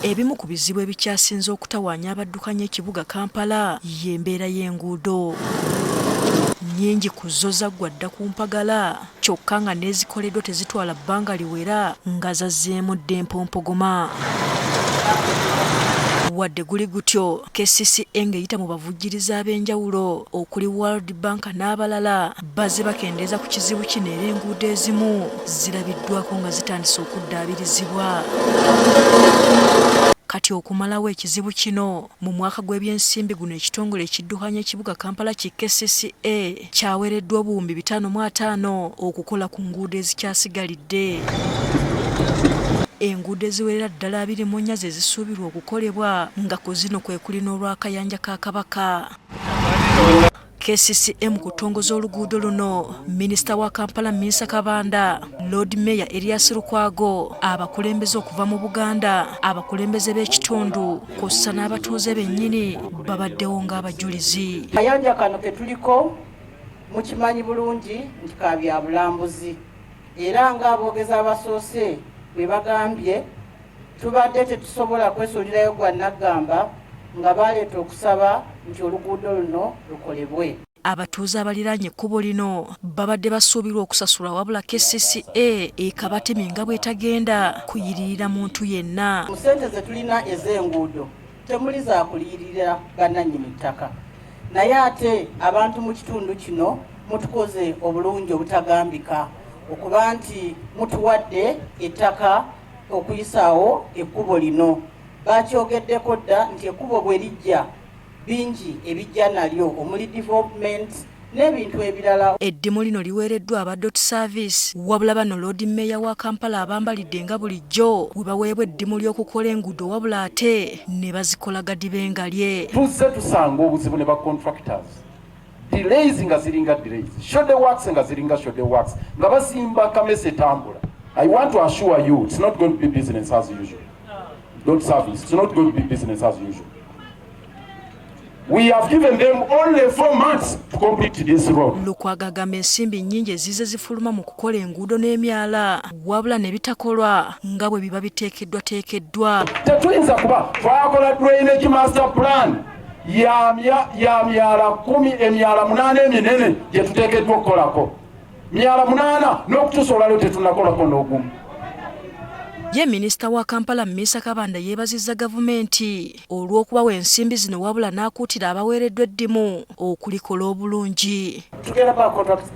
Ebimu ku bizibu ebikyasinze okutawaanya abaddukanya ekibuga Kampala y'embeera y'enguudo. Nnyingi ku zo zaggwa dda ku mpagala kyokka nga n'ezikoleddwa tezitwala bbanga liwera nga zazzeemu dda empompogoma. Wadde guli gutyo, KCCA ng'eyita mu bavujjiriza ab'enjawulo okuli World Bank n'abalala bazze bakendeeza ku kizibu kino era enguudo ezimu zirabiddwako nga zitandise okuddaabirizibwa. Kati okumalawo ekizibu kino mu mwaka gw'ebyensimbi guno ekitongole ekiddukanya ekibuga Kampala ki KCCA kyaweereddwa obuwumbi 550 okukola ku nguudo ezikyasigalidde. Enguudo eziwerera ddala 24 ze zisuubirwa okukolebwa nga ku zino kwe kuli n'olw'akayanja ka Kabaka. KCCA mu kutongoza oluguudo luno, Minisita wa Kampala Minsa Kabanda, Lord Mayor Erias Lukwago, abakulembeze okuva mu Buganda, abakulembeze b'ekitundu kw'ossa n'abatuuze bennyini babaddewo ng'abajulizi. Akayanja kano ke tuliko mukimanyi bulungi nti ka byabulambuzi era ng'aboogezi abasoose bwe bagambye tubadde tetusobola kwesuulirayo gwa Naggamba nga baleeta okusaba nti oluguudo luno lukolebwe. Abatuuze abaliraanye ekkubo lino babadde basuubirwa okusasula wabula KCCA ekabatemye nga bw'etagenda kuyiririra muntu yenna. Mu ssente ze tulina ez'enguudo temuli za kuliyiririra bannannyini ttaka, naye ate abantu mu kitundu kino mutukoze obulungi obutagambika okuba nti mutuwadde ettaka okuyisaawo ekkubo lino. Bakyogeddeko dda nti ekkubo bwe lijja bingi ebijja nalyo omuli development n'ebintu ebirala. Eddimu lino liweereddwa aba dot service wabula bano Lord Mayor wa Kampala abambalidde nga bulijjo bwe baweebwa eddimu ly'okukola enguudo wabula ate ne bazikola gadibengalye. Tuzze tusanga obuzibu ne ba contractors delays nga ziringa delays, shoulder works nga ziringa shoulder works nga basimba kamese tambula. I want to assure you it's not going to be business as usual. Dot service, it's not going to be business as usual. We have given them only 4 months to complete this road. Lukwago agamba ensimbi nnyingi ezize zifuluma mu kukola enguudo n'emyala wabula ne bitakolwa nga bwe biba biteekeddwa. Tetuyinza kuba twakola drainage master plan ya myala 10 emyala 8 eminene gye tuteekeddwa okukolako. Myala 8 n'okutusobola leo tetunakolako n'ogumu. Ye Minisita wa Kampala Minsa Kabanda yeebazizza gavumenti olw'okubawa ensimbi zino wabula n'akuutira abaweereddwa eddimu okulikola obulungi. Tugenda ba contract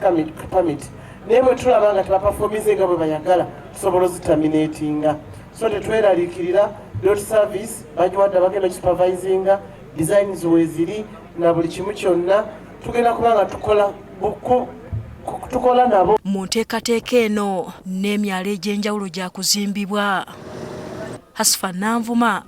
permit naye bwe tulaba nga tebapafomize nga bwe bayagala tusobola ozitaminatinga, so tetweraliikirira dot service bagiwadde abagenda supervisinga designs weziri na buli kimu kyonna tugenda kuba nga tukola nabo. Mu nteekateeka eno n'emyalo egy'enjawulo gya kuzimbibwa. Hasifa Nanvuma